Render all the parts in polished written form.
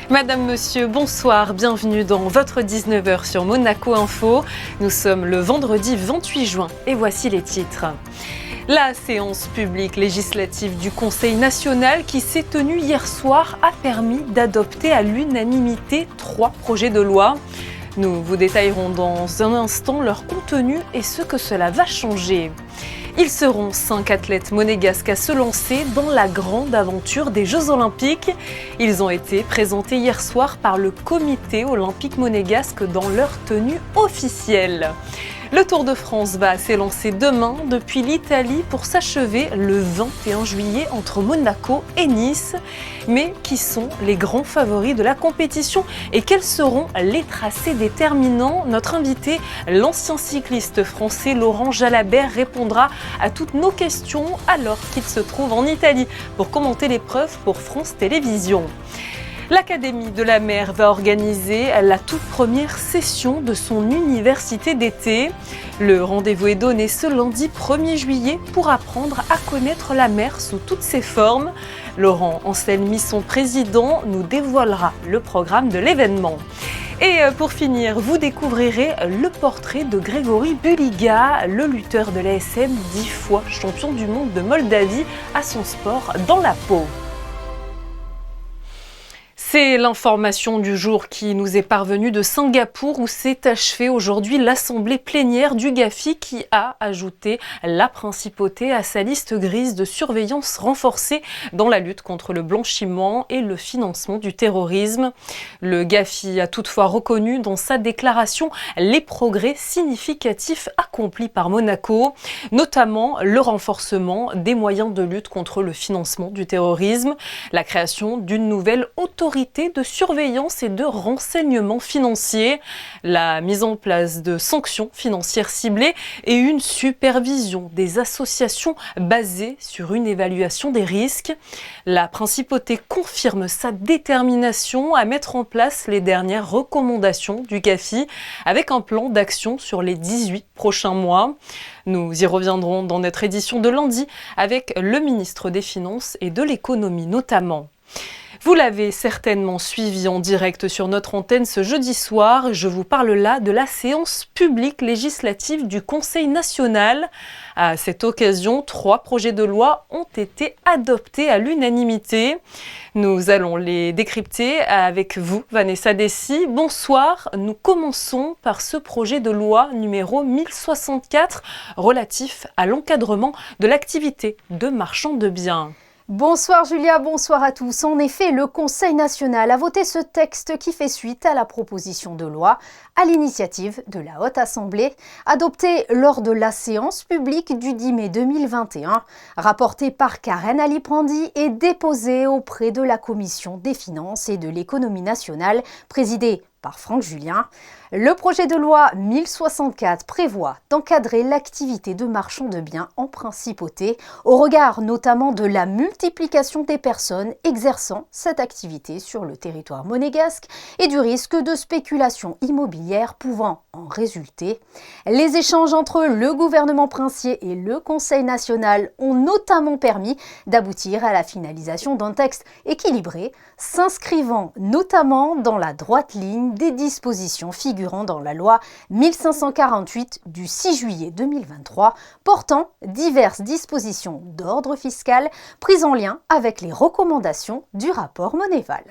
Madame, Monsieur, bonsoir, bienvenue dans votre 19h sur Monaco Info. Nous sommes le vendredi 28 juin et voici les titres. La séance publique législative du Conseil national qui s'est tenue hier soir a permis d'adopter à l'unanimité 3 projets de loi. Nous vous détaillerons dans un instant leur contenu et ce que cela va changer. Ils seront 5 athlètes monégasques à se lancer dans la grande aventure des Jeux Olympiques. Ils ont été présentés hier soir par le Comité olympique monégasque dans leur tenue officielle. Le Tour de France va s'élancer demain depuis l'Italie pour s'achever le 21 juillet entre Monaco et Nice. Mais qui sont les grands favoris de la compétition et quels seront les tracés déterminants? Notre invité, l'ancien cycliste français Laurent Jalabert, répondra à toutes nos questions alors qu'il se trouve en Italie pour commenter l'épreuve pour France Télévisions. L'Académie de la mer va organiser la toute première session de son université d'été. Le rendez-vous est donné ce lundi 1er juillet pour apprendre à connaître la mer sous toutes ses formes. Laurent Anselmi, son président, nous dévoilera le programme de l'événement. Et pour finir, vous découvrirez le portrait de Grégory Buliga, le lutteur de l'ASM, 10 fois champion du monde de Moldavie, à son sport dans la peau. C'est l'information du jour qui nous est parvenue de Singapour où s'est achevée aujourd'hui l'assemblée plénière du GAFI qui a ajouté la principauté à sa liste grise de surveillance renforcée dans la lutte contre le blanchiment et le financement du terrorisme. Le GAFI a toutefois reconnu dans sa déclaration les progrès significatifs accomplis par Monaco, notamment le renforcement des moyens de lutte contre le financement du terrorisme, la création d'une nouvelle autorité de surveillance et de renseignement financier, la mise en place de sanctions financières ciblées et une supervision des associations basée sur une évaluation des risques. La principauté confirme sa détermination à mettre en place les dernières recommandations du GAFI avec un plan d'action sur les 18 prochains mois. Nous y reviendrons dans notre édition de lundi avec le ministre des Finances et de l'Économie notamment. Vous l'avez certainement suivi en direct sur notre antenne ce jeudi soir. Je vous parle là de la séance publique législative du Conseil national. À cette occasion, 3 projets de loi ont été adoptés à l'unanimité. Nous allons les décrypter avec vous, Vanessa Dessy. Bonsoir. Nous commençons par ce projet de loi numéro 1064 relatif à l'encadrement de l'activité de marchand de biens. Bonsoir Julia, bonsoir à tous. En effet, le Conseil national a voté ce texte qui fait suite à la proposition de loi à l'initiative de la Haute Assemblée, adoptée lors de la séance publique du 10 mai 2021, rapportée par Karen Aliprandi et déposée auprès de la Commission des finances et de l'économie nationale, présidée par Franck Julien. Le projet de loi 1064 prévoit d'encadrer l'activité de marchand de biens en principauté, au regard notamment de la multiplication des personnes exerçant cette activité sur le territoire monégasque et du risque de spéculation immobilière pouvant en résulter. Les échanges entre le gouvernement princier et le Conseil national ont notamment permis d'aboutir à la finalisation d'un texte équilibré, s'inscrivant notamment dans la droite ligne des dispositions figurant dans la loi 1548 du 6 juillet 2023 portant diverses dispositions d'ordre fiscal prises en lien avec les recommandations du rapport Monéval.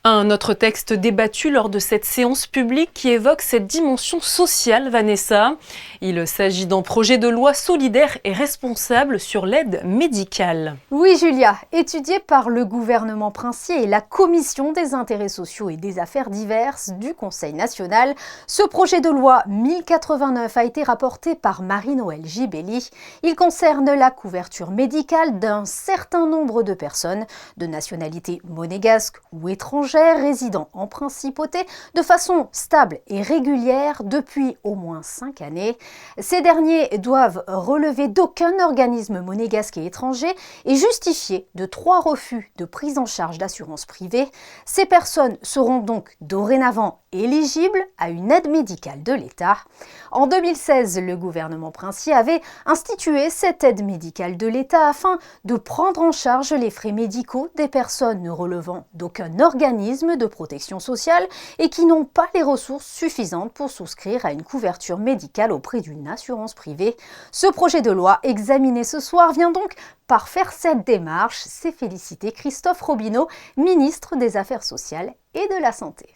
Un autre texte débattu lors de cette séance publique qui évoque cette dimension sociale, Vanessa. Il s'agit d'un projet de loi solidaire et responsable sur l'aide médicale. Oui Julia, étudié par le gouvernement princier et la Commission des intérêts sociaux et des affaires diverses du Conseil national, ce projet de loi 1089 a été rapporté par Marie-Noëlle Gibelli. Il concerne la couverture médicale d'un certain nombre de personnes de nationalité monégasque ou étrangère résidant en principauté de façon stable et régulière depuis au moins 5 années. Ces derniers doivent relever d'aucun organisme monégasque et étranger et justifier de 3 refus de prise en charge d'assurance privée. Ces personnes seront donc dorénavant éligibles à une aide médicale de l'État. En 2016, le gouvernement princier avait institué cette aide médicale de l'État afin de prendre en charge les frais médicaux des personnes ne relevant d'aucun organisme de protection sociale et qui n'ont pas les ressources suffisantes pour souscrire à une couverture médicale auprès d'une assurance privée. Ce projet de loi examiné ce soir vient donc parfaire cette démarche, s'est félicité Christophe Robineau, ministre des Affaires sociales et de la Santé.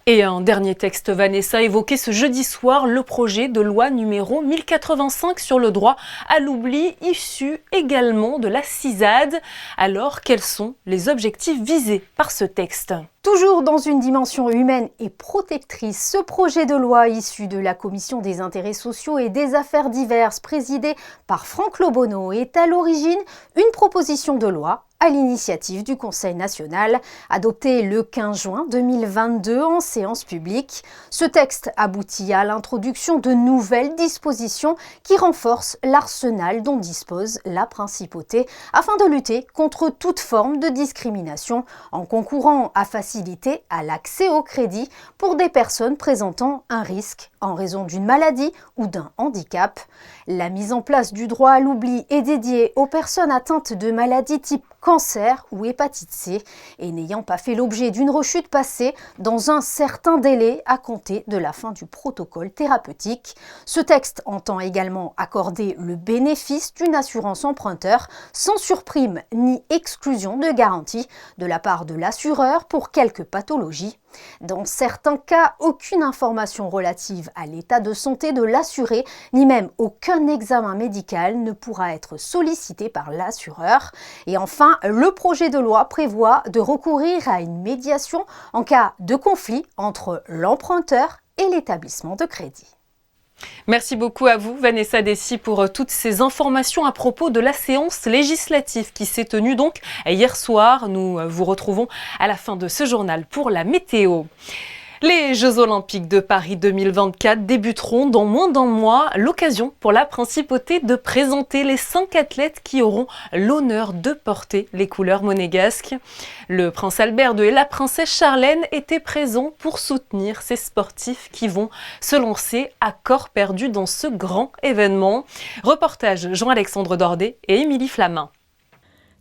Et un dernier texte, Vanessa, évoquait ce jeudi soir le projet de loi numéro 1085 sur le droit à l'oubli, issu également de la CISAD. Alors, quels sont les objectifs visés par ce texte ? Toujours dans une dimension humaine et protectrice, ce projet de loi issu de la Commission des intérêts sociaux et des affaires diverses présidée par Franck Lobonneau est à l'origine une proposition de loi à l'initiative du Conseil national, adoptée le 15 juin 2022 en séance publique. Ce texte aboutit à l'introduction de nouvelles dispositions qui renforcent l'arsenal dont dispose la principauté afin de lutter contre toute forme de discrimination en concourant à faciliter à l'accès au crédit pour des personnes présentant un risque en raison d'une maladie ou d'un handicap. La mise en place du droit à l'oubli est dédiée aux personnes atteintes de maladies type cancer ou hépatite C et n'ayant pas fait l'objet d'une rechute passée dans un certain délai à compter de la fin du protocole thérapeutique. Ce texte entend également accorder le bénéfice d'une assurance emprunteur sans surprime ni exclusion de garantie de la part de l'assureur pour quelques pathologies. Dans certains cas, aucune information relative à l'état de santé de l'assuré, ni même aucun examen médical ne pourra être sollicité par l'assureur. Et enfin, le projet de loi prévoit de recourir à une médiation en cas de conflit entre l'emprunteur et l'établissement de crédit. Merci beaucoup à vous, Vanessa Dessy, pour toutes ces informations à propos de la séance législative qui s'est tenue donc hier soir. Nous vous retrouvons à la fin de ce journal pour la météo. Les Jeux Olympiques de Paris 2024 débuteront dans moins d'un mois, l'occasion pour la principauté de présenter les 5 athlètes qui auront l'honneur de porter les couleurs monégasques. Le prince Albert II et la princesse Charlène étaient présents pour soutenir ces sportifs qui vont se lancer à corps perdu dans ce grand événement. Reportage Jean-Alexandre Dordet et Émilie Flamin.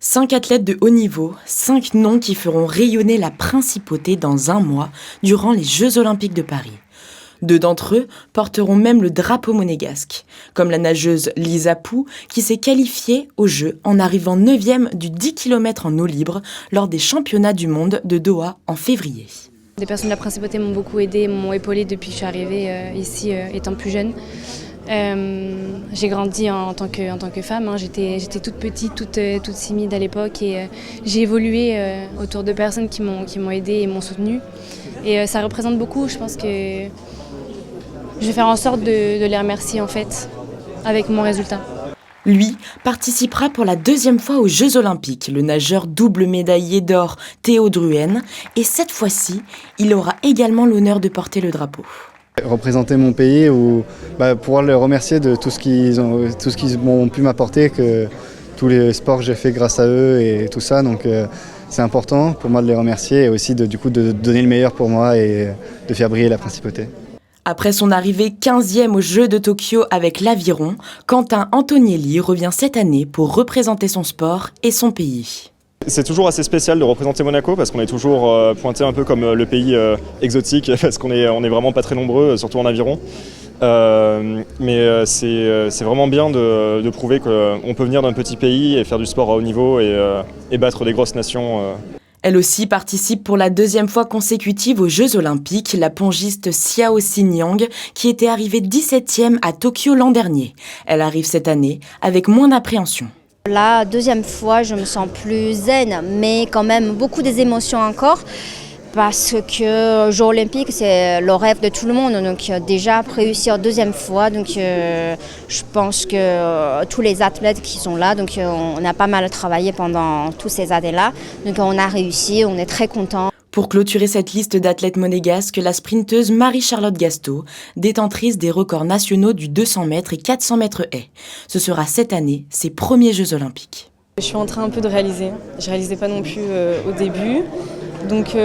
5 athlètes de haut niveau, 5 noms qui feront rayonner la principauté dans un mois durant les Jeux Olympiques de Paris. 2 d'entre eux porteront même le drapeau monégasque, comme la nageuse Lisa Pou qui s'est qualifiée aux Jeux en arrivant 9e du 10 km en eau libre lors des championnats du monde de Doha en février. Des personnes de la principauté m'ont beaucoup aidée, m'ont épaulée depuis que je suis arrivée ici étant plus jeune. J'ai grandi en tant que femme, hein. J'étais toute petite, toute timide à l'époque et j'ai évolué autour de personnes qui m'ont aidée et m'ont soutenue. Et ça représente beaucoup, je pense que je vais faire en sorte de les remercier en fait avec mon résultat. Lui participera pour la 2e fois aux Jeux Olympiques, le nageur double médaillé d'or Théo Druhen, et cette fois-ci, il aura également l'honneur de porter le drapeau. Représenter mon pays ou pouvoir les remercier de tout ce qu'ils m'ont pu m'apporter, que tous les sports que j'ai fait grâce à eux et tout ça. Donc c'est important pour moi de les remercier et aussi de donner le meilleur pour moi et de faire briller la principauté. Après son arrivée 15e aux Jeux de Tokyo avec l'aviron, Quentin Antonielli revient cette année pour représenter son sport et son pays. C'est toujours assez spécial de représenter Monaco parce qu'on est toujours pointé un peu comme le pays exotique parce qu'on est vraiment pas très nombreux, surtout en aviron. Mais c'est vraiment bien de prouver qu'on peut venir d'un petit pays et faire du sport à haut niveau et battre des grosses nations. Elle aussi participe pour la 2e fois consécutive aux Jeux Olympiques, la pongiste Xiao Xinjiang, qui était arrivée 17e à Tokyo l'an dernier. Elle arrive cette année avec moins d'appréhension. La 2e fois, je me sens plus zen, mais quand même beaucoup des émotions encore. Parce que Jeux Olympiques, c'est le rêve de tout le monde. Donc déjà réussir 2e fois, donc je pense que tous les athlètes qui sont là, donc on a pas mal travaillé pendant toutes ces années-là. Donc on a réussi, on est très contents. Pour clôturer cette liste d'athlètes monégasques, la sprinteuse Marie-Charlotte Gasteau, détentrice des records nationaux du 200 mètres et 400 mètres haies. Ce sera cette année ses premiers Jeux Olympiques. Je suis en train un peu de réaliser. Je ne réalisais pas non plus au début. Donc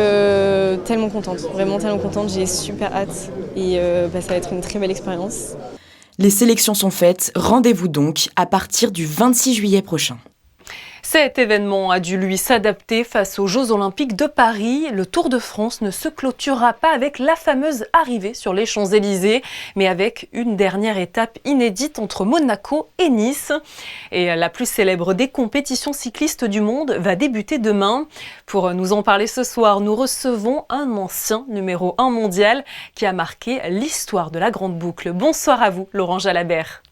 tellement contente, vraiment tellement contente, j'ai super hâte. et ça va être une très belle expérience. Les sélections sont faites, rendez-vous donc à partir du 26 juillet prochain. Cet événement a dû lui s'adapter face aux Jeux Olympiques de Paris. Le Tour de France ne se clôturera pas avec la fameuse arrivée sur les Champs-Élysées, mais avec une dernière étape inédite entre Monaco et Nice. Et la plus célèbre des compétitions cyclistes du monde va débuter demain. Pour nous en parler ce soir, nous recevons un ancien numéro 1 mondial qui a marqué l'histoire de la Grande Boucle. Bonsoir à vous, Laurent Jalabert.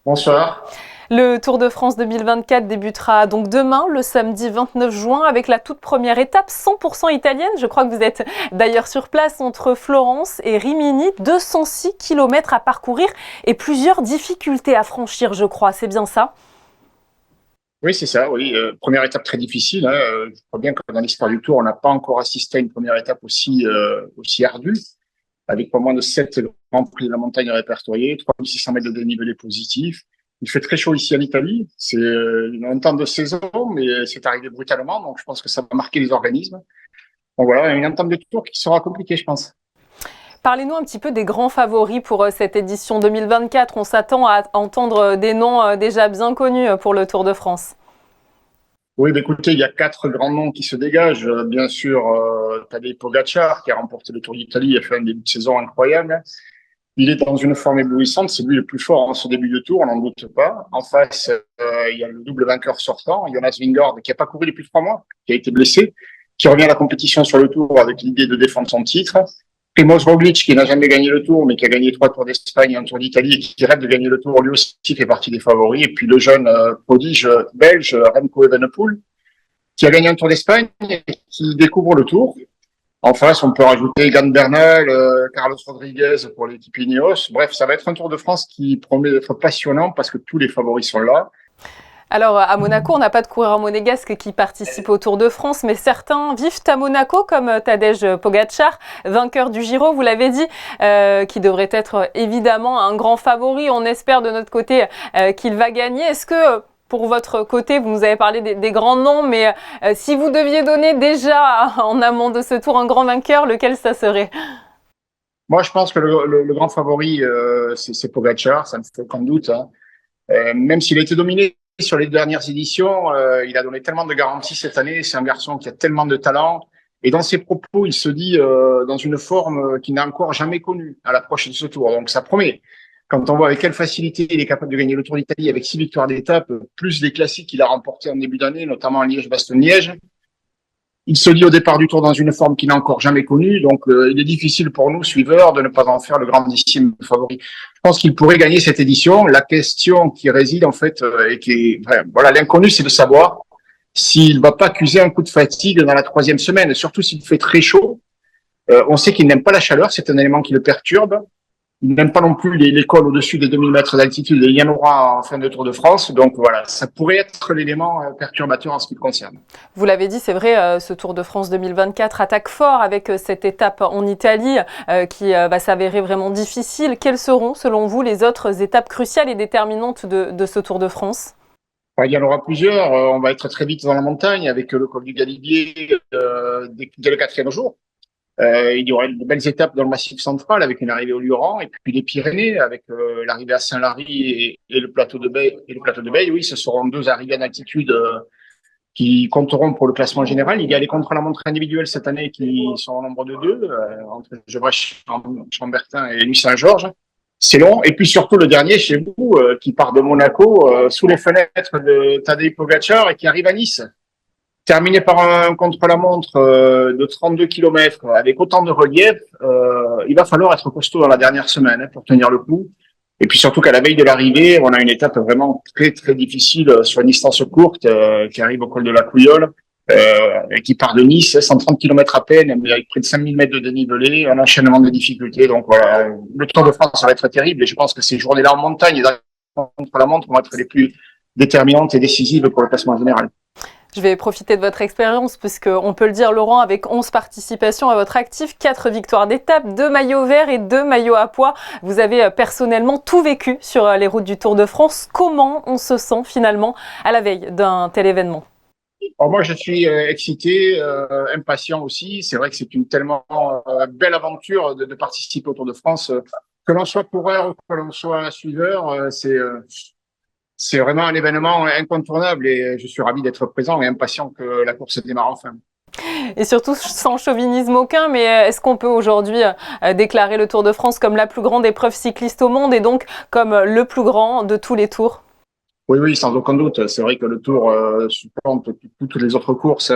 Bonsoir. Le Tour de France 2024 débutera donc demain, le samedi 29 juin, avec la toute première étape 100% italienne. Je crois que vous êtes d'ailleurs sur place entre Florence et Rimini. 206 km à parcourir et plusieurs difficultés à franchir, je crois. C'est bien ça ? Oui, c'est ça, oui. Première étape très difficile. Je crois bien que dans l'histoire du Tour, on n'a pas encore assisté à une première étape aussi ardue, avec pas moins de 7 grands prix de la montagne répertoriés, 3600 mètres de dénivelé positif. Il fait très chaud ici en Italie. C'est un temps de saison, mais c'est arrivé brutalement. Donc, je pense que ça va marquer les organismes. Donc voilà, une entame de Tour qui sera compliquée, je pense. Parlez-nous un petit peu des grands favoris pour cette édition 2024. On s'attend à entendre des noms déjà bien connus pour le Tour de France. Oui, écoutez, il y a 4 grands noms qui se dégagent. Bien sûr, Tadej Pogačar, qui a remporté le Tour d'Italie, il a fait un début de saison incroyable. Il est dans une forme éblouissante, c'est lui le plus fort en ce début de tour, on n'en doute pas. En face, il y a le double vainqueur sortant, Jonas Vingegaard, qui n'a pas couru depuis 3 mois, qui a été blessé, qui revient à la compétition sur le tour avec l'idée de défendre son titre. Primož Roglič, qui n'a jamais gagné le tour, mais qui a gagné 3 Tours d'Espagne et un Tour d'Italie, et qui rêve de gagner le tour, lui aussi fait partie des favoris. Et puis le jeune prodige belge, Remco Evenepoel, qui a gagné un Tour d'Espagne et qui découvre le tour. En face, on peut rajouter Egan Bernal, Carlos Rodriguez pour l'équipe Ineos. Bref, ça va être un Tour de France qui promet d'être passionnant parce que tous les favoris sont là. Alors, à Monaco, on n'a pas de coureur monégasque qui participe au Tour de France, mais certains vivent à Monaco, comme Tadej Pogačar, vainqueur du Giro, vous l'avez dit, qui devrait être évidemment un grand favori. On espère de notre côté qu'il va gagner. Est-ce que... Pour votre côté, vous nous avez parlé des grands noms, mais si vous deviez donner déjà en amont de ce tour un grand vainqueur, lequel ça serait ? Moi, je pense que le grand favori, c'est Pogačar, ça ne fait aucun doute. Même s'il a été dominé sur les dernières éditions, il a donné tellement de garanties cette année. C'est un garçon qui a tellement de talent. Et dans ses propos, il se dit dans une forme qu'il n'a encore jamais connue à l'approche de ce tour. Donc, ça promet. Quand on voit avec quelle facilité il est capable de gagner le Tour d'Italie avec 6 victoires d'étape, plus les classiques qu'il a remportés en début d'année, notamment Liège-Bastogne-Liège, il se dit au départ du Tour dans une forme qu'il n'a encore jamais connue. Donc, il est difficile pour nous, suiveurs, de ne pas en faire le grandissime favori. Je pense qu'il pourrait gagner cette édition. La question qui réside, en fait, et qui est, voilà, l'inconnu, c'est de savoir s'il va pas accuser un coup de fatigue dans la 3e semaine, surtout s'il fait très chaud. On sait qu'il n'aime pas la chaleur, c'est un élément qui le perturbe. Il n'aime pas non plus les cols au-dessus des 2000 mètres d'altitude, et il y en aura en fin de Tour de France. Donc voilà, ça pourrait être l'élément perturbateur en ce qui le concerne. Vous l'avez dit, c'est vrai, ce Tour de France 2024 attaque fort avec cette étape en Italie qui va s'avérer vraiment difficile. Quelles seront, selon vous, les autres étapes cruciales et déterminantes de ce Tour de France ? Il y en aura plusieurs. On va être très vite dans la montagne avec le col du Galibier dès le 4e jour. Il y aura de belles étapes dans le Massif central avec une arrivée au Lioran et puis les Pyrénées avec l'arrivée à Saint-Lary et le plateau de Beille. Oui, ce seront 2 arrivées en altitude qui compteront pour le classement général. Il y a les contre-la-montre individuels cette année qui sont au nombre de 2 entre Gevrey-Chambertin et Nuit Saint-Georges. C'est long. Et puis surtout le dernier chez vous qui part de Monaco sous les fenêtres de Tadej Pogačar et qui arrive à Nice. Terminé par un contre-la-montre de 32 km avec autant de relief, il va falloir être costaud dans la dernière semaine pour tenir le coup. Et puis surtout qu'à la veille de l'arrivée, on a une étape vraiment très très difficile sur une distance courte qui arrive au col de la Couillole et qui part de Nice, 130 km à peine, mais avec près de 5000 mètres de dénivelé, un enchaînement de difficultés. Donc voilà, le Tour de France, ça va être terrible et je pense que ces journées-là en montagne et dans le contre-la-montre vont être les plus déterminantes et décisives pour le classement général. Je vais profiter de votre expérience puisqu'on peut le dire, Laurent, avec 11 participations à votre actif, 4 victoires d'étape, 2 maillots verts et 2 maillots à pois. Vous avez personnellement tout vécu sur les routes du Tour de France. Comment on se sent finalement à la veille d'un tel événement ? Alors moi, je suis excité, impatient aussi. C'est vrai que c'est une tellement belle aventure de participer au Tour de France. Que l'on soit coureur ou que l'on soit suiveur, c'est vraiment un événement incontournable et je suis ravi d'être présent et impatient que la course démarre enfin. Et surtout sans chauvinisme aucun, mais est-ce qu'on peut aujourd'hui déclarer le Tour de France comme la plus grande épreuve cycliste au monde et donc comme le plus grand de tous les tours ? Oui, sans aucun doute. C'est vrai que le Tour supplante toutes les autres courses.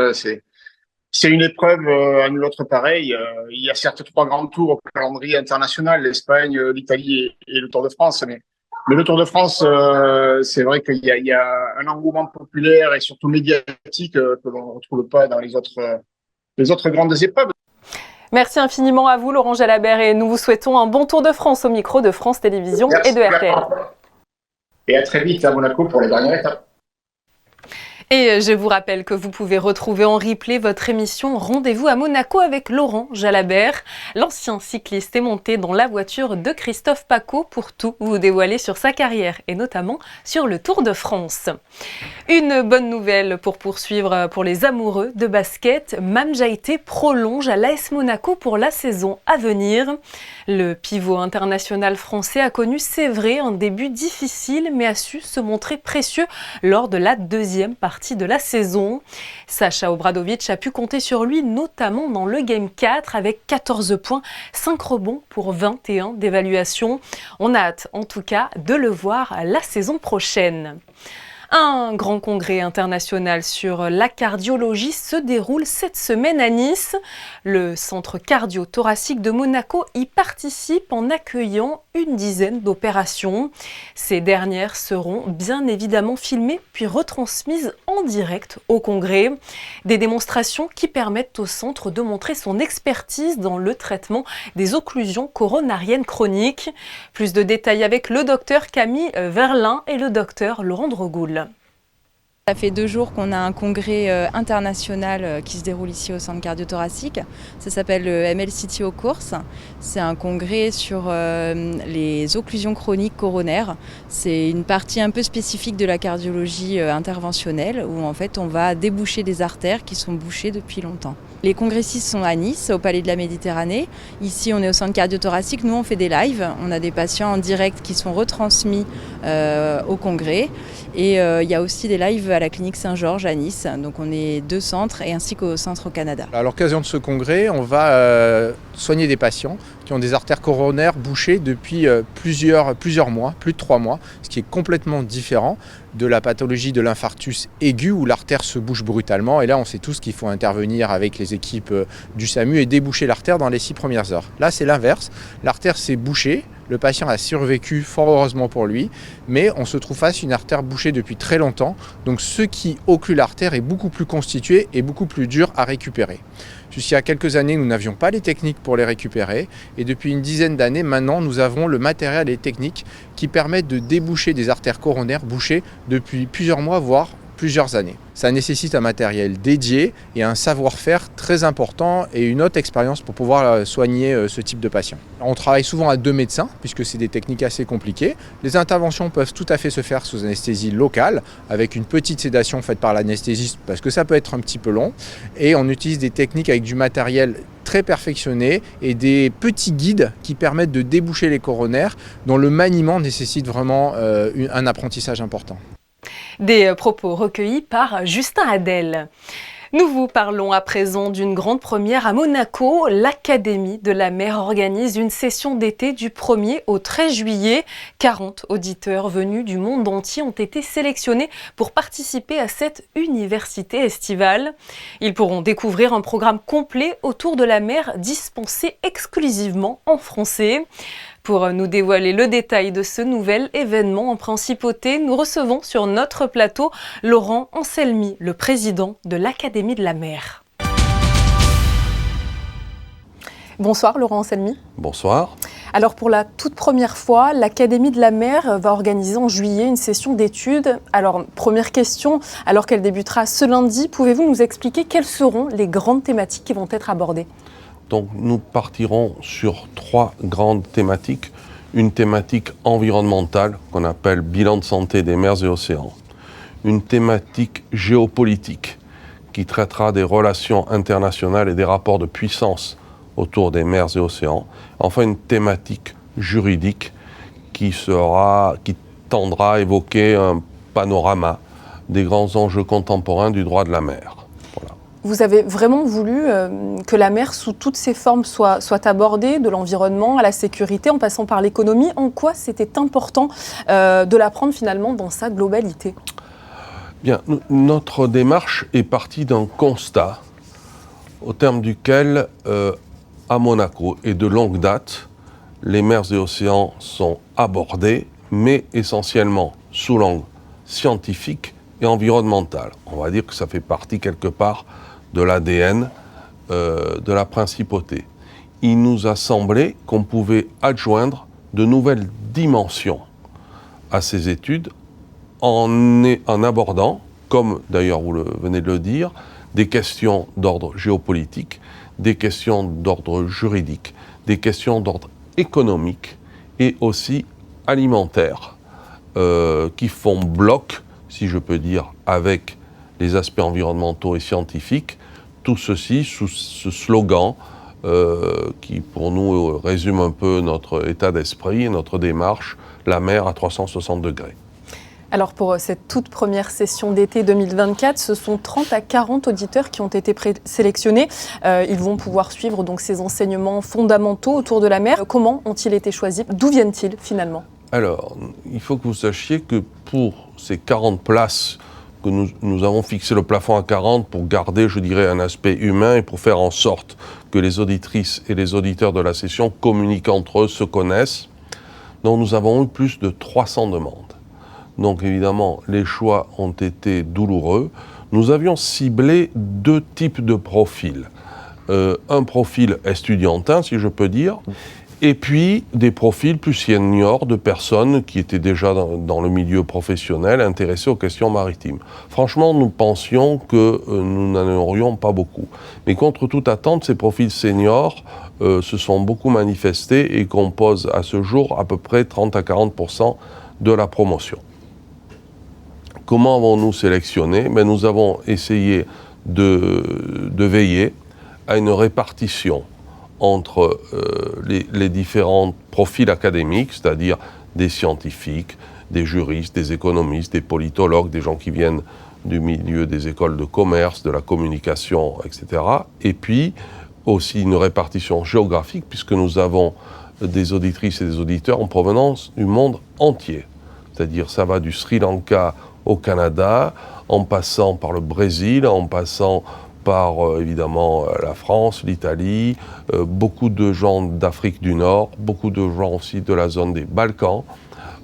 C'est une épreuve à nul autre pareil. Il y a certes 3 grands tours au calendrier international, l'Espagne, l'Italie et le Tour de France, mais le Tour de France, c'est vrai qu'il y a un engouement populaire et surtout médiatique que l'on ne retrouve pas dans les autres grandes épreuves. Merci infiniment à vous, Laurent Jalabert, et nous vous souhaitons un bon Tour de France au micro de France Télévisions et de RTL. Et à très vite à Monaco pour les dernières étapes. Et je vous rappelle que vous pouvez retrouver en replay votre émission Rendez-vous à Monaco avec Laurent Jalabert. L'ancien cycliste est monté dans la voiture de Christophe Pacaud pour tout vous dévoiler sur sa carrière et notamment sur le Tour de France. Une bonne nouvelle pour poursuivre pour les amoureux de basket. Mame Jaïté prolonge à l'AS Monaco pour la saison à venir. Le pivot international français a connu, c'est vrai, un début difficile mais a su se montrer précieux lors de la deuxième partie de la saison. Sacha Obradovic a pu compter sur lui notamment dans le Game 4 avec 14 points, 5 rebonds pour 21 d'évaluation. On a hâte en tout cas de le voir la saison prochaine. Un grand congrès international sur la cardiologie se déroule cette semaine à Nice. Le centre cardio-thoracique de Monaco y participe en accueillant une dizaine d'opérations. Ces dernières seront bien évidemment filmées puis retransmises en direct au congrès. Des démonstrations qui permettent au centre de montrer son expertise dans le traitement des occlusions coronariennes chroniques. Plus de détails avec le docteur Camille Verlin et le docteur Laurent Drogoul. Ça fait 2 jours qu'on a un congrès international qui se déroule ici au centre cardio-thoracique. Ça s'appelle le MLCT Course. C'est un congrès sur les occlusions chroniques coronaires. C'est une partie un peu spécifique de la cardiologie interventionnelle où en fait on va déboucher des artères qui sont bouchées depuis longtemps. Les congressistes sont à Nice, au Palais de la Méditerranée. Ici, on est au centre cardio-thoracique. Nous, on fait des lives. On a des patients en direct qui sont retransmis au congrès. Et il y a aussi des lives à la clinique Saint-Georges à Nice. Donc, on est 2 centres et ainsi qu'au centre au Canada. À l'occasion de ce congrès, on va soigner des patients qui ont des artères coronaires bouchées depuis plusieurs mois, plus de 3 mois, ce qui est complètement différent de la pathologie de l'infarctus aigu où l'artère se bouche brutalement. Et là, on sait tous qu'il faut intervenir avec les équipes du SAMU et déboucher l'artère dans les 6 premières heures. Là, c'est l'inverse. L'artère s'est bouchée. Le patient a survécu, fort heureusement pour lui, mais on se trouve face à une artère bouchée depuis très longtemps. Donc ce qui occlue l'artère est beaucoup plus constitué et beaucoup plus dur à récupérer. Jusqu'il y a quelques années, nous n'avions pas les techniques pour les récupérer. Et depuis une dizaine d'années, maintenant, nous avons le matériel et les techniques qui permettent de déboucher des artères coronaires bouchées depuis plusieurs mois, voire plusieurs années. Ça nécessite un matériel dédié et un savoir-faire très important et une haute expérience pour pouvoir soigner ce type de patient. On travaille souvent à 2 médecins puisque c'est des techniques assez compliquées. Les interventions peuvent tout à fait se faire sous anesthésie locale avec une petite sédation faite par l'anesthésiste parce que ça peut être un petit peu long. Et on utilise des techniques avec du matériel très perfectionné et des petits guides qui permettent de déboucher les coronaires dont le maniement nécessite vraiment un apprentissage important. Des propos recueillis par Justin Hadel. Nous vous parlons à présent d'une grande première à Monaco. L'Académie de la mer organise une session d'été du 1er au 13 juillet. 40 auditeurs venus du monde entier ont été sélectionnés pour participer à cette université estivale. Ils pourront découvrir un programme complet autour de la mer dispensé exclusivement en français. Pour nous dévoiler le détail de ce nouvel événement en principauté, nous recevons sur notre plateau Laurent Anselmi, le président de l'Académie de la mer. Bonsoir Laurent Anselmi. Bonsoir. Alors pour la toute première fois, l'Académie de la mer va organiser en juillet une session d'études. Alors première question, alors qu'elle débutera ce lundi, pouvez-vous nous expliquer quelles seront les grandes thématiques qui vont être abordées ? Donc nous partirons sur 3 grandes thématiques. Une thématique environnementale qu'on appelle bilan de santé des mers et océans. Une thématique géopolitique qui traitera des relations internationales et des rapports de puissance autour des mers et océans. Enfin, une thématique juridique qui tendra à évoquer un panorama des grands enjeux contemporains du droit de la mer. Voilà. Vous avez vraiment voulu que la mer, sous toutes ses formes, soit abordée, de l'environnement à la sécurité, en passant par l'économie. En quoi c'était important de la prendre finalement dans sa globalité ? Bien, notre démarche est partie d'un constat au terme duquel, à Monaco et de longue date, les mers et océans sont abordés, mais essentiellement sous l'angle scientifique et environnemental. On va dire que ça fait partie quelque part de l'ADN de la principauté. Il nous a semblé qu'on pouvait adjoindre de nouvelles dimensions à ces études en abordant, comme d'ailleurs vous venez de le dire, des questions d'ordre géopolitique, des questions d'ordre juridique, des questions d'ordre économique et aussi alimentaire, qui font bloc, si je peux dire, avec les aspects environnementaux et scientifiques, tout ceci sous ce slogan qui pour nous résume un peu notre état d'esprit et notre démarche, la mer à 360 degrés. Alors pour cette toute première session d'été 2024, ce sont 30 à 40 auditeurs qui ont été sélectionnés. Ils vont pouvoir suivre donc ces enseignements fondamentaux autour de la mer. Comment ont-ils été choisis ? D'où viennent-ils finalement ? Alors, il faut que vous sachiez que pour ces 40 places, que nous avons fixé le plafond à 40 pour garder, je dirais, un aspect humain et pour faire en sorte que les auditrices et les auditeurs de la session communiquent entre eux, se connaissent. Donc nous avons eu plus de 300 demandes. Donc évidemment, les choix ont été douloureux. Nous avions ciblé 2 types de profils. Un profil estudiantin, si je peux dire, et puis des profils plus seniors de personnes qui étaient déjà dans le milieu professionnel, intéressées aux questions maritimes. Franchement, nous pensions que nous n'en aurions pas beaucoup. Mais contre toute attente, ces profils seniors se sont beaucoup manifestés et composent à ce jour à peu près 30 à 40% de la promotion. Comment avons-nous sélectionné ? Nous avons essayé de veiller à une répartition entre les différents profils académiques, c'est-à-dire des scientifiques, des juristes, des économistes, des politologues, des gens qui viennent du milieu des écoles de commerce, de la communication, etc. Et puis aussi une répartition géographique, puisque nous avons des auditrices et des auditeurs en provenance du monde entier. C'est-à-dire ça va du Sri Lanka au Canada, en passant par le Brésil, en passant par évidemment la France, l'Italie, beaucoup de gens d'Afrique du Nord, beaucoup de gens aussi de la zone des Balkans.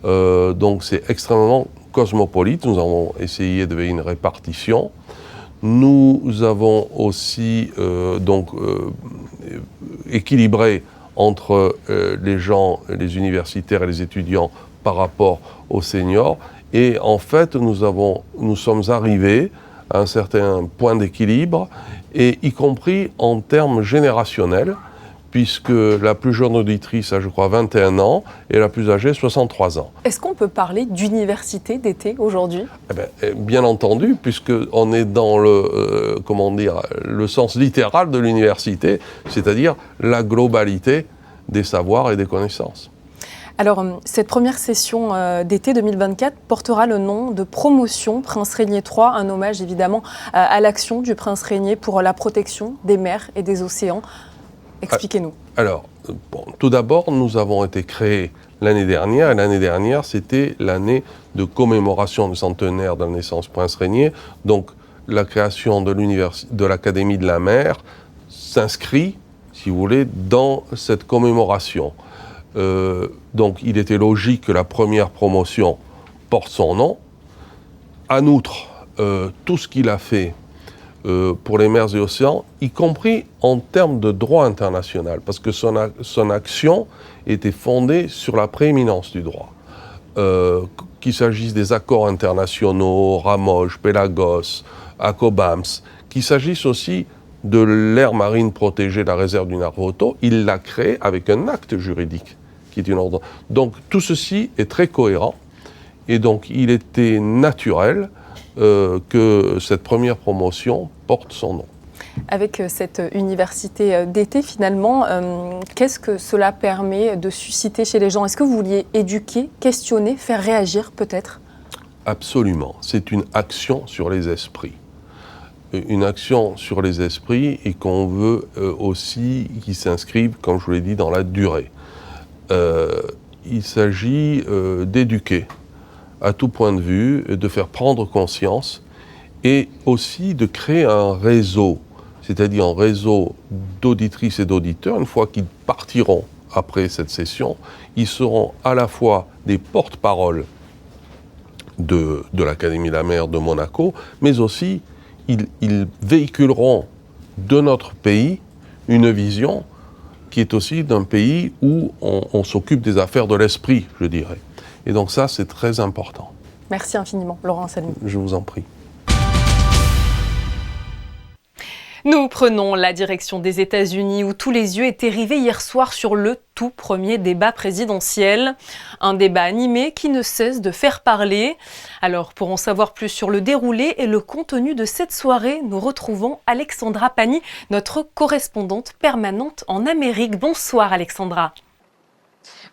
Donc c'est extrêmement cosmopolite. Nous avons essayé de faire une répartition. Nous avons aussi équilibré entre les gens, les universitaires et les étudiants par rapport aux seniors. Et en fait, nous sommes arrivés à un certain point d'équilibre, et y compris en termes générationnels, puisque la plus jeune auditrice a, je crois, 21 ans, et la plus âgée, 63 ans. Est-ce qu'on peut parler d'université d'été aujourd'hui ? Bien entendu, puisqu'on est dans le sens littéral de l'université, c'est-à-dire la globalité des savoirs et des connaissances. Alors, cette première session d'été 2024 portera le nom de Promotion Prince Régnier III, un hommage évidemment à l'action du Prince Régnier pour la protection des mers et des océans. Expliquez-nous. Alors, tout d'abord, nous avons été créés l'année dernière, et l'année dernière, c'était l'année de commémoration du centenaire de la naissance Prince Régnier. Donc, la création de l'Académie de la mer s'inscrit, si vous voulez, dans cette commémoration. Donc il était logique que la première promotion porte son nom. En outre, tout ce qu'il a fait pour les mers et océans, y compris en termes de droit international, parce que son action était fondée sur la prééminence du droit. Qu'il s'agisse des accords internationaux, Ramoge, Pélagos, ACOBAMS, qu'il s'agisse aussi de l'aire marine protégée de la réserve du Narvoto, il l'a créé avec un acte juridique. Donc tout ceci est très cohérent, et donc il était naturel que cette première promotion porte son nom. Avec cette université d'été, finalement, qu'est-ce que cela permet de susciter chez les gens? Est-ce que vous vouliez éduquer, questionner, faire réagir peut-être? Absolument. C'est une action sur les esprits. Une action sur les esprits et qu'on veut aussi qu'ils s'inscrivent, comme je vous l'ai dit, dans la durée. Il s'agit d'éduquer à tout point de vue, de faire prendre conscience et aussi de créer un réseau, c'est-à-dire un réseau d'auditrices et d'auditeurs. Une fois qu'ils partiront après cette session, ils seront à la fois des porte-paroles de l'Académie La Mer de Monaco, mais aussi ils véhiculeront de notre pays une vision qui est aussi d'un pays où on s'occupe des affaires de l'esprit, je dirais. Et donc ça, c'est très important. Merci infiniment, Laurent Salmi. Je vous en prie. Nous prenons la direction des États-Unis où tous les yeux étaient rivés hier soir sur le tout premier débat présidentiel. Un débat animé qui ne cesse de faire parler. Alors, pour en savoir plus sur le déroulé et le contenu de cette soirée, nous retrouvons Alexandra Pani, notre correspondante permanente en Amérique. Bonsoir Alexandra.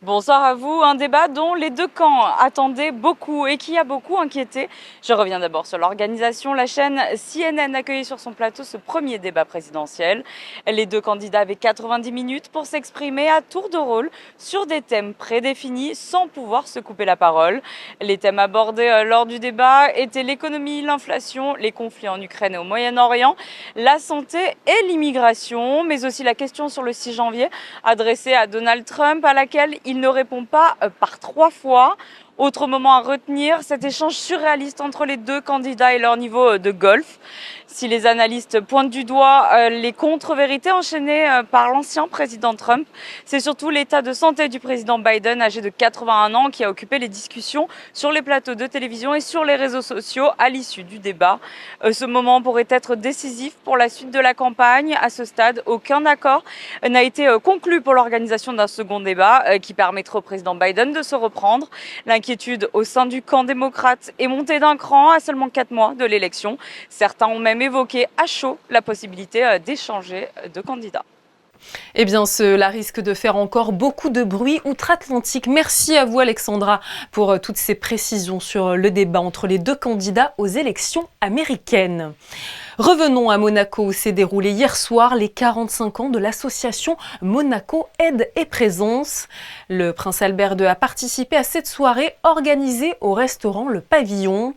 Bonsoir à vous. Un débat dont les deux camps attendaient beaucoup et qui a beaucoup inquiété. Je reviens d'abord sur l'organisation. La chaîne CNN accueillait sur son plateau ce premier débat présidentiel. Les deux candidats avaient 90 minutes pour s'exprimer à tour de rôle sur des thèmes prédéfinis sans pouvoir se couper la parole. Les thèmes abordés lors du débat étaient l'économie, l'inflation, les conflits en Ukraine et au Moyen-Orient, la santé et l'immigration, mais aussi la question sur le 6 janvier adressée à Donald Trump à laquelle il ne répond pas par 3 fois. Autre moment à retenir, cet échange surréaliste entre les deux candidats et leur niveau de golf. Si les analystes pointent du doigt les contre-vérités enchaînées par l'ancien président Trump, c'est surtout l'état de santé du président Biden, âgé de 81 ans, qui a occupé les discussions sur les plateaux de télévision et sur les réseaux sociaux à l'issue du débat. Ce moment pourrait être décisif pour la suite de la campagne. À ce stade, aucun accord n'a été conclu pour l'organisation d'un second débat qui permettrait au président Biden de se reprendre. L'inquiétude au sein du camp démocrate est montée d'un cran à seulement 4 mois de l'élection. Certains ont même évoqué à chaud la possibilité d'échanger de candidats. Eh bien, cela risque de faire encore beaucoup de bruit outre-Atlantique. Merci à vous, Alexandra, pour toutes ces précisions sur le débat entre les deux candidats aux élections américaines. Revenons à Monaco où s'est déroulé hier soir les 45 ans de l'association Monaco Aide et Présence. Le prince Albert II a participé à cette soirée organisée au restaurant Le Pavillon.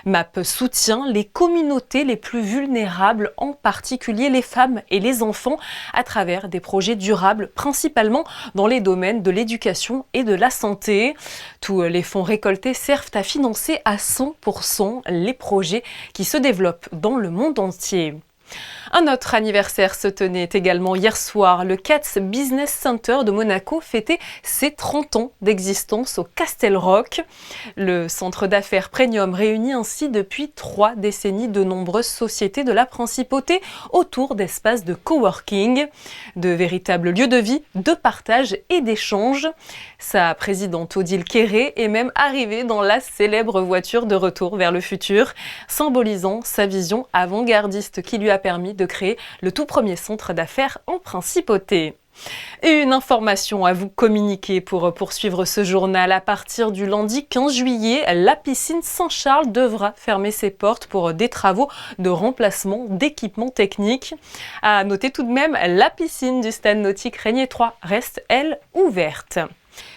MAP soutient les communautés les plus vulnérables, en particulier les femmes et les enfants, à travers des projets durables, principalement dans les domaines de l'éducation et de la santé. Tous les fonds récoltés servent à financer à 100% les projets qui se développent dans le monde entier. Un autre anniversaire se tenait également hier soir. Le Katz Business Center de Monaco fêtait ses 30 ans d'existence au Castle Rock. Le centre d'affaires premium réunit ainsi depuis 3 décennies de nombreuses sociétés de la principauté autour d'espaces de coworking, de véritables lieux de vie, de partage et d'échange. Sa présidente Odile Quéré est même arrivée dans la célèbre voiture de retour vers le futur, symbolisant sa vision avant-gardiste qui lui a permis de créer le tout premier centre d'affaires en principauté. Et une information à vous communiquer pour poursuivre ce journal. À partir du lundi 15 juillet, la piscine Saint-Charles devra fermer ses portes pour des travaux de remplacement d'équipements techniques. À noter tout de même, la piscine du stade nautique Régnier 3 reste, elle, ouverte.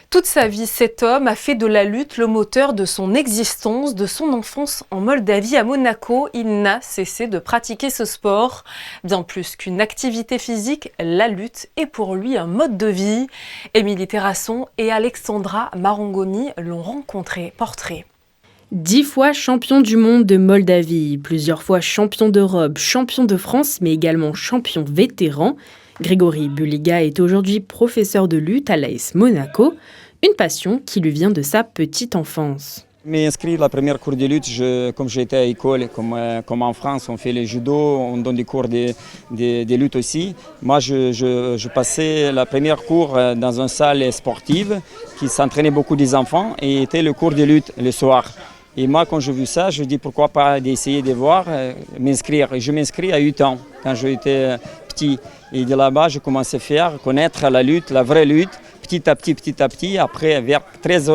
Toute sa vie, cet homme a fait de la lutte le moteur de son existence, de son enfance en Moldavie à Monaco. Il n'a cessé de pratiquer ce sport. Bien plus qu'une activité physique, la lutte est pour lui un mode de vie. Émilie Terrasson et Alexandra Marangoni l'ont rencontré. Portrait. 10 fois champion du monde de Moldavie, plusieurs fois champion d'Europe, champion de France, mais également champion vétéran. Grégory Buliga est aujourd'hui professeur de lutte à l'AS Monaco, une passion qui lui vient de sa petite enfance. Je m'ai inscrit à la première cours de lutte, comme j'étais à l'école, comme en France, on fait le judo, on donne des cours de lutte aussi. Moi, je passais la première cours dans une salle sportive qui s'entraînait beaucoup des enfants et était le cours de lutte le soir. Et moi, quand j'ai vu ça, je dis pourquoi pas d'essayer de voir, m'inscrire. Et je m'inscris à 8 ans, quand j'étais petit. Et de là-bas, je commençais à faire, connaître la lutte, la vraie lutte, petit à petit. Après, vers 13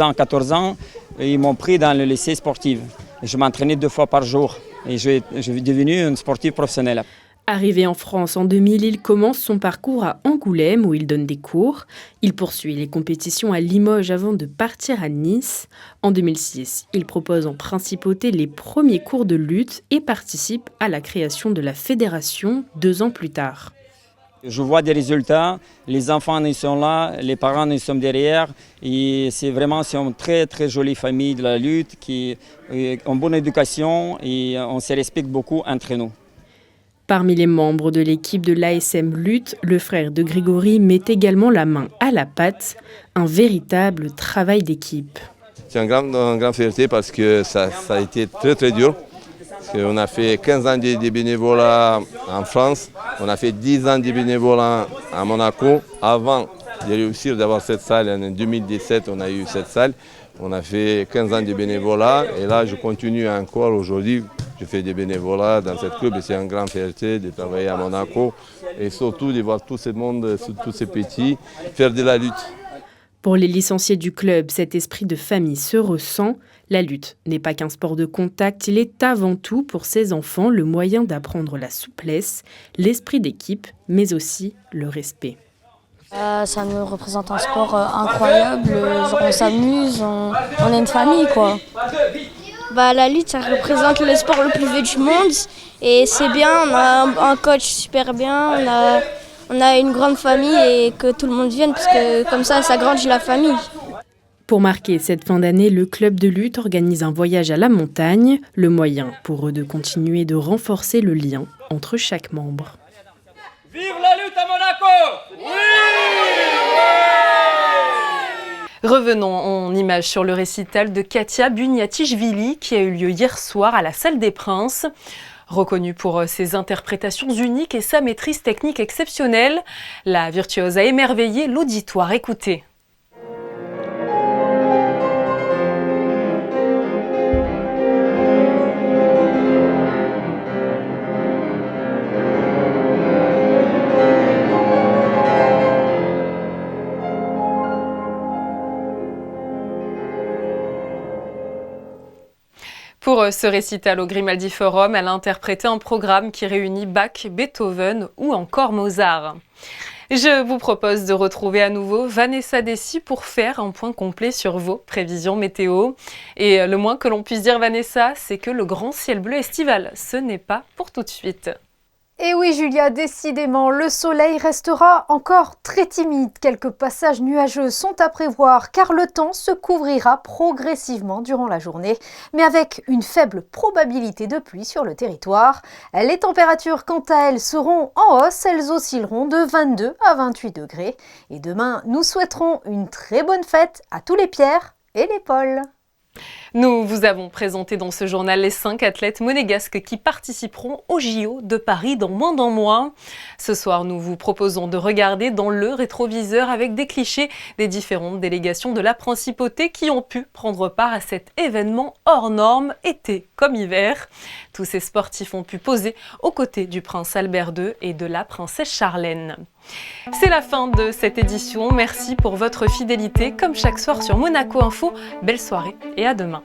ans, 14 ans, ils m'ont pris dans le lycée sportif. Et je m'entraînais 2 fois par jour. Et je suis devenu un sportif professionnel. Arrivé en France en 2000, il commence son parcours à Angoulême où il donne des cours. Il poursuit les compétitions à Limoges avant de partir à Nice. En 2006, il propose en principauté les premiers cours de lutte et participe à la création de la fédération 2 ans plus tard. Je vois des résultats, les enfants ils sont là, les parents ils sont derrière. Et c'est une très très jolie famille de la lutte qui ont une bonne éducation et on se respecte beaucoup entre nous. Parmi les membres de l'équipe de l'ASM Lutte, le frère de Grégory met également la main à la pâte, un véritable travail d'équipe. C'est une grande fierté parce que ça a été très très dur. On a fait 15 ans de bénévolat en France, on a fait 10 ans de bénévolat à Monaco. Avant de réussir d'avoir cette salle, en 2017 on a eu cette salle. On a fait 15 ans de bénévolat et là je continue encore aujourd'hui. Je fais des bénévolats dans cette club et c'est une grande fierté de travailler à Monaco et surtout de voir tout ce monde, tous ces petits, faire de la lutte. Pour les licenciés du club, cet esprit de famille se ressent. La lutte n'est pas qu'un sport de contact, il est avant tout pour ces enfants le moyen d'apprendre la souplesse, l'esprit d'équipe, mais aussi le respect. Ça me représente un sport incroyable, on s'amuse, on est une famille quoi. La lutte ça représente le sport le plus vieux du monde et c'est bien, on a un coach super bien, on a une grande famille et que tout le monde vienne parce que comme ça grandit la famille. Pour marquer cette fin d'année, le club de lutte organise un voyage à la montagne, le moyen pour eux de continuer de renforcer le lien entre chaque membre. Vive la lutte à Monaco! Oui! Revenons en images sur le récital de Katia Buniatichvili qui a eu lieu hier soir à la Salle des Princes. Reconnue pour ses interprétations uniques et sa maîtrise technique exceptionnelle, la virtuose a émerveillé l'auditoire. Écoutez. Pour ce récital au Grimaldi Forum, elle a interprété un programme qui réunit Bach, Beethoven ou encore Mozart. Je vous propose de retrouver à nouveau Vanessa Dessy pour faire un point complet sur vos prévisions météo. Et le moins que l'on puisse dire, Vanessa, c'est que le grand ciel bleu estival, ce n'est pas pour tout de suite. Et oui Julia, décidément, le soleil restera encore très timide. Quelques passages nuageux sont à prévoir car le temps se couvrira progressivement durant la journée, mais avec une faible probabilité de pluie sur le territoire. Les températures, quant à elles, seront en hausse, elles oscilleront de 22 à 28 degrés. Et demain, nous souhaiterons une très bonne fête à tous les Pierre et les Paul. Nous vous avons présenté dans ce journal les 5 athlètes monégasques qui participeront au JO de Paris dans moins d'un mois. Ce soir, nous vous proposons de regarder dans le rétroviseur avec des clichés des différentes délégations de la Principauté qui ont pu prendre part à cet événement hors norme, été comme hiver. Tous ces sportifs ont pu poser aux côtés du prince Albert II et de la princesse Charlène. C'est la fin de cette édition. Merci pour votre fidélité. Comme chaque soir sur Monaco Info, belle soirée et à demain.